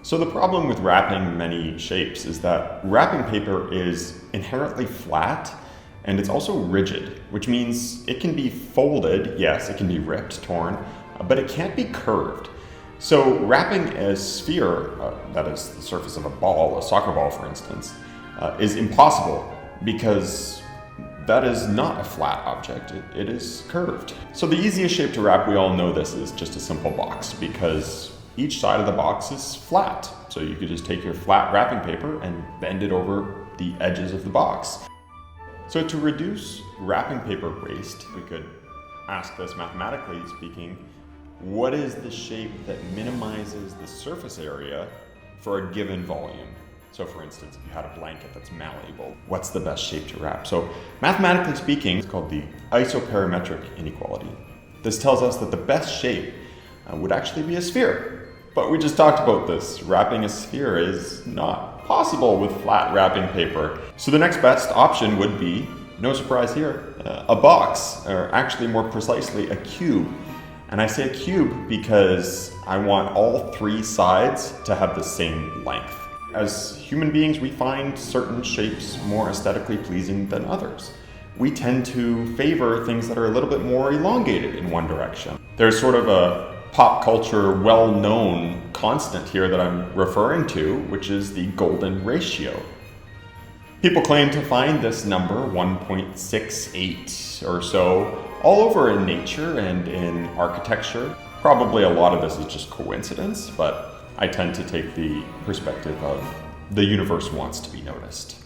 So the problem with wrapping many shapes is that wrapping paper is inherently flat and it's also rigid, which means it can be folded, yes, it can be ripped, torn, but it can't be curved. So wrapping a sphere, that is the surface of a ball, a soccer ball for instance, is impossible because that is not a flat object, it is curved. So the easiest shape to wrap, we all know this, is just a simple box because each side of the box is flat. So you could just take your flat wrapping paper and bend it over the edges of the box. So to reduce wrapping paper waste, we could ask this mathematically speaking, what is the shape that minimizes the surface area for a given volume? So for instance, if you had a blanket that's malleable, what's the best shape to wrap? So mathematically speaking, it's called the isoperimetric inequality. This tells us that the best shape would actually be a sphere. But we just talked about this. Wrapping a sphere is not possible with flat wrapping paper. So the next best option would be, no surprise here, a box, or actually more precisely, a cube. And I say a cube because I want all three sides to have the same length. As human beings, we find certain shapes more aesthetically pleasing than others. We tend to favor things that are a little bit more elongated in one direction. There's sort of a pop culture well-known constant here that I'm referring to, which is the golden ratio. People claim to find this number, 1.68 or so, all over in nature and in architecture. Probably a lot of this is just coincidence, but I tend to take the perspective of the universe wants to be noticed.